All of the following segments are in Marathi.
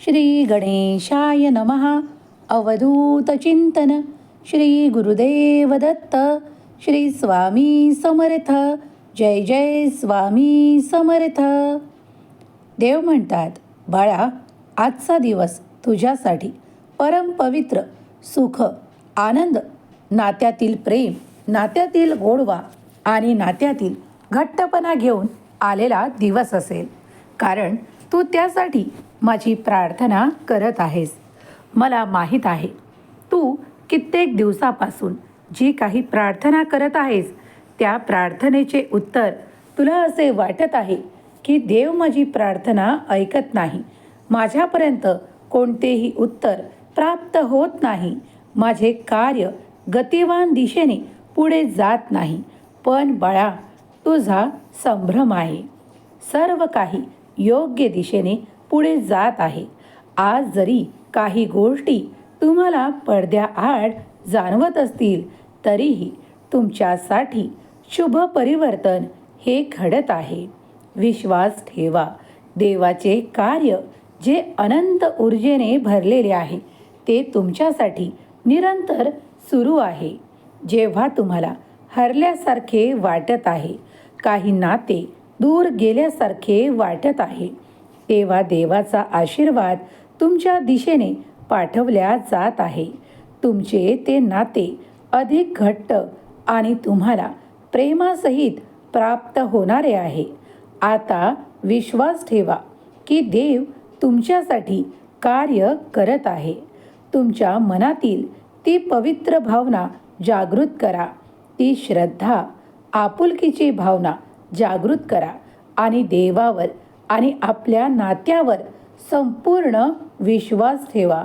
श्री गणेशाय नमः. अवधूत चिंतन. श्री गुरुदेव दत्त. श्री स्वामी समर्थ. जय जय स्वामी समर्थ. देव म्हणतात, बाळा, आजचा दिवस तुझ्यासाठी परम पवित्र, सुख, आनंद, नात्यातील प्रेम, नात्यातील गोडवा आणि नात्यातील घट्टपणा घेऊन आलेला दिवस असेल. कारण तू त्यासाठी माझी प्रार्थना करत आहेस. मला माहीत आहे, तू कित्येक दिवसापासून जी काही प्रार्थना करत आहेस त्या प्रार्थनेचे उत्तर तुला असे वाटत आहे की देव माझी प्रार्थना ऐकत नाही, माझ्यापर्यंत कोणतेही उत्तर प्राप्त होत नाही, माझे कार्य गतिवान दिशेने पुढे जात नाही. पण बाळा, तुझा संभ्रम आहे. सर्व काही योग्य दिशेने पुढे जात आहे. आज जरी काही गोष्टी तुम्हाला पडद्याआड जाणवत असतील तरीही तुमच्यासाठी शुभ परिवर्तन हे घडत आहे. विश्वास ठेवा. देवाचे कार्य जे अनंत ऊर्जेने भरलेले आहे ते तुमच्यासाठी निरंतर सुरू आहे. जेव्हा तुम्हाला हरल्यासारखे वाटत आहे, काही नाते दूर गेल्यासारखे वाटत आहे, तेव्हा देवाचा आशीर्वाद तुमच्या दिशेने पाठवल्या जात आहे. तुमचे ते नाते अधिक घट्ट आणि तुम्हाला प्रेमासहित प्राप्त होणारे आहे. आता विश्वास ठेवा की देव तुमच्यासाठी कार्य करत आहे. तुमच्या मनातील ती पवित्र भावना जागृत करा. ती श्रद्धा, आपुलकीची भावना जागृत करा आणि देवावर आणि आपल्या नात्यावर संपूर्ण विश्वास ठेवा.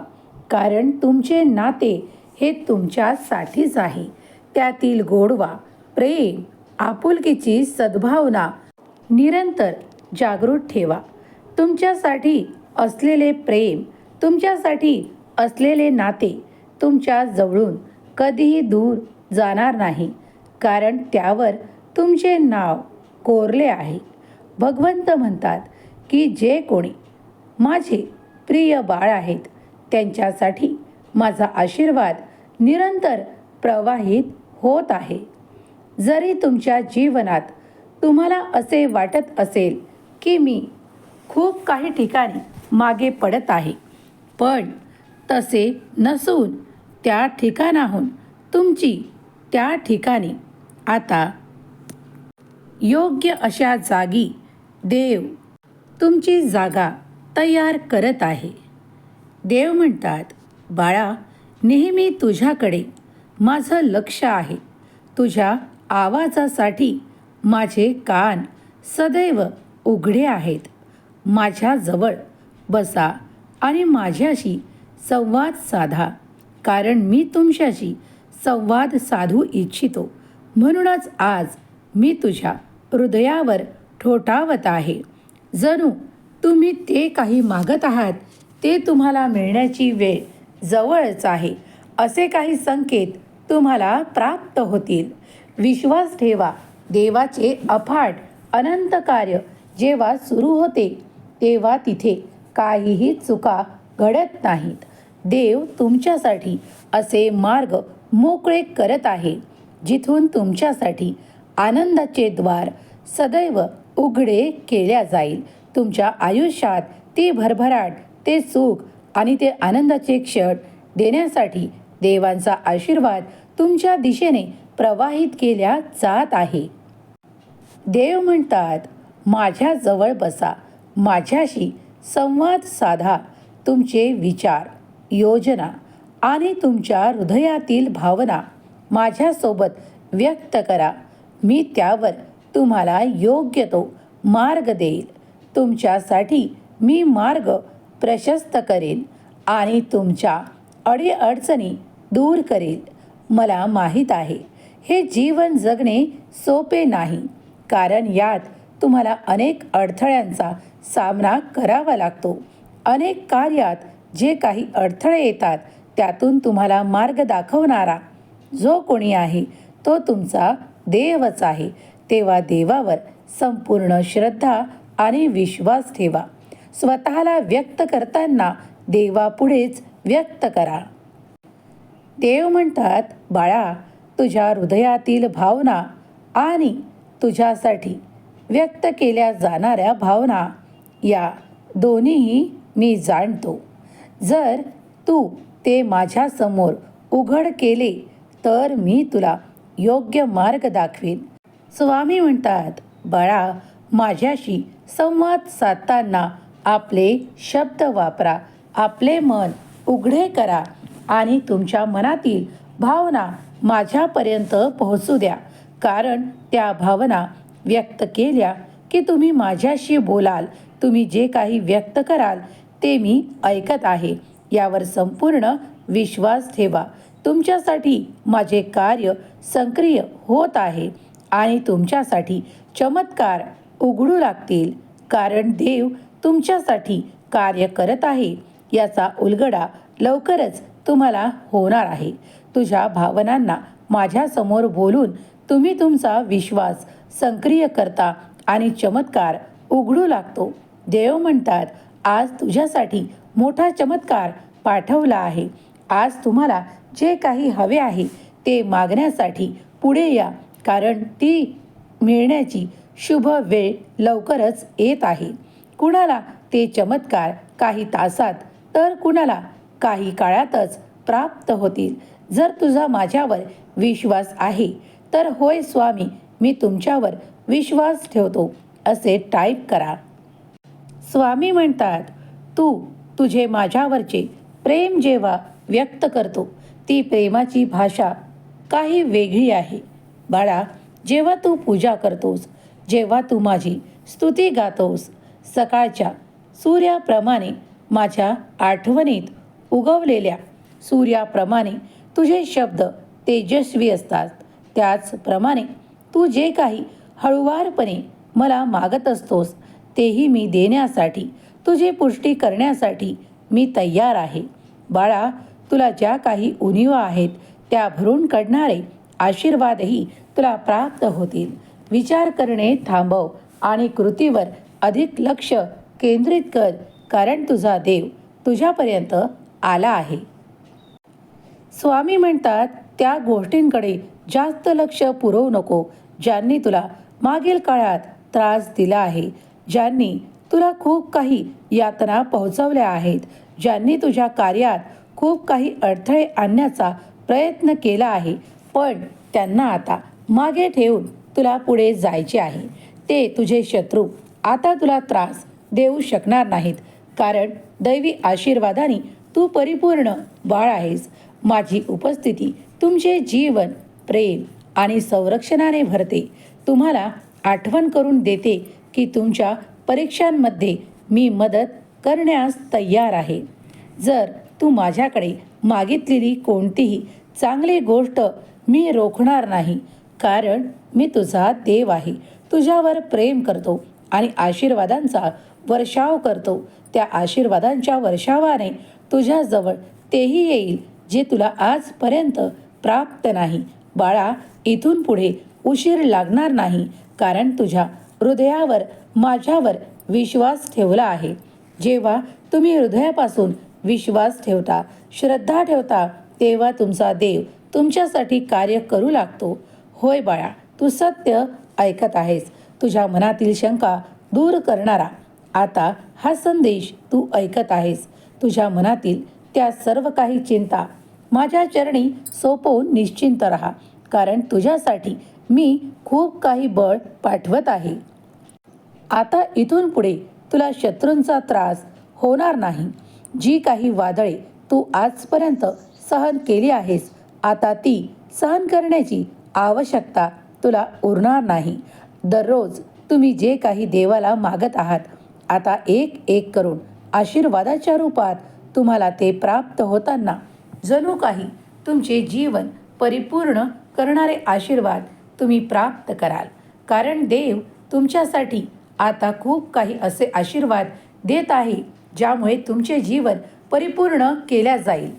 कारण तुमचे नाते हे तुमच्यासाठीच आहे. त्यातील गोडवा, प्रेम, आपुलकीची सद्भावना निरंतर जागृत ठेवा. तुमच्यासाठी असलेले प्रेम, तुमच्यासाठी असलेले नाते तुमच्या जवळून कधीही दूर जाणार नाही. कारण त्यावर तुमचे नाव कोरले आहे. भगवंत म्हणतात की जे कोणी माझे प्रिय बाळ आहेत त्यांच्यासाठी माझा आशीर्वाद निरंतर प्रवाहित होत आहे. जरी तुमच्या जीवनात तुम्हाला असे वाटत असेल की मी खूप काही ठिकाणी मागे पडत आहे, पण तसे नसून त्या ठिकाणाहून तुमची त्या ठिकाणी आता योग्य अशा जागी देव तुमची जागा तयार करत आहे. देव म्हणतात, बाळा, नेहमी तुझ्याकडे माझं लक्ष आहे. तुझ्या आवाजासाठी माझे कान सदैव उघडे आहेत. माझ्याजवळ बसा आणि माझ्याशी संवाद साधा. कारण मी तुमच्याशी संवाद साधू इच्छितो. म्हणूनच आज मी तुझ्या हृदयावर ठोठावत आहे. जणू तुम्ही ते काही मागत आहात ते तुम्हाला मिळण्याची वेळ जवळच आहे, असे काही संकेत तुम्हाला प्राप्त होतील. विश्वास ठेवा. देवाचे अफाट अनंत कार्य जेव्हा सुरू होते तेव्हा तिथे काहीही चुका घडत नाहीत. देव तुमच्यासाठी असे मार्ग मोकळे करत आहे जिथून तुमच्यासाठी आनंदाचे द्वार सदैव उघडे केल्या जाईल. तुमच्या आयुष्यात ती भरभराट, ते सुख आणि ते आनंदाचे क्षण देण्यासाठी देवांचा आशीर्वाद तुमच्या दिशेने प्रवाहित केल्या जात आहे. देव म्हणतात, माझ्याजवळ बसा, माझ्याशी संवाद साधा. तुमचे विचार, योजना आणि तुमच्या हृदयातील भावना माझ्यासोबत व्यक्त करा. मी त्यावर तुम्हाला योग्य तो मार्ग देईल. तुमच्यासाठी मी मार्ग प्रशस्त करेन आणि तुमच्या अडीअडचणी दूर करेल. मला माहीत आहे, हे जीवन जगणे सोपे नाही. कारण यात तुम्हाला अनेक अडथळ्यांचा सामना करावा लागतो. अनेक कार्यात जे काही अडथळे येतात त्यातून तुम्हाला मार्ग दाखवणारा जो कोणी आहे तो तुमचा देवच आहे. तेव्हा देवावर संपूर्ण श्रद्धा आणि विश्वास ठेवा. स्वतःला व्यक्त करताना देवापुढेच व्यक्त करा. देव म्हणतात, बाळा, तुझ्या हृदयातील भावना आणि तुझ्यासाठी व्यक्त केल्या जाणाऱ्या भावना या दोन्हीही मी जाणतो. जर तू ते माझ्यासमोर उघड केले तर मी तुला योग्य मार्ग दाखवीन. स्वामी म्हणतात, बाळा, माझ्याशी संवाद साधताना आपले शब्द वापरा, आपले मन उघडे करा आणि तुमच्या मनातील भावना माझ्यापर्यंत पोहोचू द्या. कारण त्या भावना व्यक्त केल्या की तुम्ही माझ्याशी बोलाल. तुम्ही जे काही व्यक्त कराल ते मी ऐकत आहे यावर संपूर्ण विश्वास ठेवा. तुमच्यासाठी माझे कार्य सक्रिय होत आहे आणि तुमच्यासाठी चमत्कार उघडू लागतील. कारण देव तुमच्यासाठी कार्य करत आहे याचा उलगडा लवकरच तुम्हाला होणार आहे. तुझ्या भावनांना माझ्यासमोर बोलून तुम्ही तुमचा विश्वास सक्रिय करता आणि चमत्कार उघडू लागतो. देव म्हणतात, आज तुझ्यासाठी मोठा चमत्कार पाठवला आहे. आज तुम्हाला जे काही हवे आहे ते मागण्यासाठी पुढे या. कारण ती मिळण्याची शुभ वेळ लवकरच येत आहे. कुणाला ते चमत्कार काही तासात तर कुणाला काही काळातच प्राप्त होतील. जर तुझा माझ्यावर विश्वास आहे तर होय स्वामी, मी तुमच्यावर विश्वास ठेवतो असे टाईप करा. स्वामी म्हणतात, तू तुझे माझ्यावरचे प्रेम जेव्हा व्यक्त करतो ती प्रेमाची भाषा काही वेगळी आहे. बाळा, जेव्हा तू पूजा करतोस, जेव्हा तू माझी स्तुती गातोस, सकाळच्या सूर्याप्रमाणे माझ्या आठवणीत उगवलेल्या सूर्याप्रमाणे तुझे शब्द तेजस्वी असतात. त्याचप्रमाणे तू जे काही हळुवारपणे मला मागत असतोस तेही मी देण्यासाठी, तुझी पुष्टी करण्यासाठी मी तयार आहे. बाळा, तुला ज्या काही उणिवा आहेत त्या भरून काढणारे आशीर्वादही तुला प्राप्त होतील. विचार करणे थांबव आणि कृतीवर अधिक लक्ष केंद्रित कर. कारण तुझा देव तुझ्यापर्यंत आला आहे. स्वामी म्हणतात, त्या गोष्टींकडे जास्त लक्ष पुरवू नको ज्यांनी तुला मागील काळात त्रास दिला आहे, ज्यांनी तुला खूप काही यातना पोहोचवल्या आहेत, ज्यांनी तुझ्या कार्यात खूप काही अडथळे आणण्याचा प्रयत्न केला आहे. पण त्यांना आता मागे ठेवून तुला पुढे जायचे आहे. ते तुझे शत्रू आता तुला त्रास देऊ शकणार नाहीत. कारण दैवी आशीर्वादाने तू परिपूर्ण बाळ आहेस. माझी उपस्थिती तुमचे जीवन प्रेम आणि संरक्षणाने भरते. तुम्हाला आठवण करून देते की तुमच्या परीक्षांमध्ये मी मदत करण्यास तयार आहे. जर तू माझ्याकडे मागितलेली कोणतीही चांगली गोष्ट मी रोखणार नाही. कारण मी तुझा देव आहे. तुझ्यावर प्रेम करतो आणि आशीर्वादांचा वर्षाव करतो. त्या आशीर्वादांच्या वर्षावाने तुझ्याजवळ तेही येईल जे तुला आजपर्यंत प्राप्त नाही. बाळा, इथून पुढे उशीर लागणार नाही. कारण तुझ्या हृदयावर माझ्यावर विश्वास ठेवला आहे. जेव्हा तुम्ही हृदयापासून विश्वास ठेवता, श्रद्धा ठेवता, तेव्हा तुमचा देव तुमच्यासाठी कार्य करू लागतो. होय बाळा, तू सत्य ऐकत आहेस. तुझ्या मनातील शंका दूर करणारा आता हा संदेश तू ऐकत आहेस. तुझ्या मनातील त्या सर्व काही चिंता माझ्या चरणी सोपवून निश्चिंत राहा. कारण तुझ्यासाठी मी खूप काही बळ पाठवत आहे. आता इथून पुढे तुला शत्रूंचा त्रास होणार नाही. जी काही वादळे तू आजपर्यंत सहन केली आहेस, आता ती सहन करण्याची आवश्यकता तुला उरणार नाही. दररोज तुम्ही जे काही देवाला मागत आहात, आता एक एक करून आशीर्वादाच्या रूपात तुम्हाला ते प्राप्त होताना जणू काही तुमचे जीवन परिपूर्ण करणारे आशीर्वाद तुम्ही प्राप्त कराल. कारण देव तुमच्यासाठी आता खूप काही असे आशीर्वाद देत आहे ज्यामुळे तुमचे जीवन परिपूर्ण केल्या जाईल.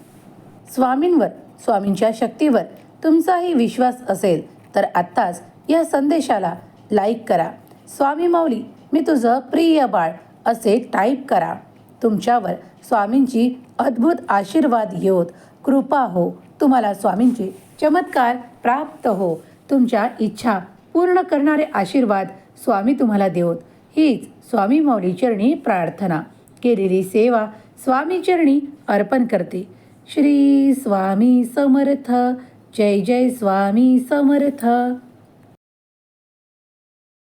स्वामींवर, स्वामींच्या शक्तीवर तुमचाही विश्वास असेल तर आत्ताच या संदेशाला लाईक करा. स्वामी माऊली, मी तुझं प्रिय बाळ असे टाईप करा. तुमच्यावर स्वामींची अद्भुत आशीर्वाद येवोत. कृपा हो. तुम्हाला स्वामींचे चमत्कार प्राप्त हो. तुमच्या इच्छा पूर्ण करणारे आशीर्वाद स्वामी तुम्हाला देवोत. हीच स्वामी माऊली चरणी प्रार्थना. केलेली सेवा स्वामी चरणी अर्पण करते. श्री स्वामी समर्थ. जय जय स्वामी समर्थ.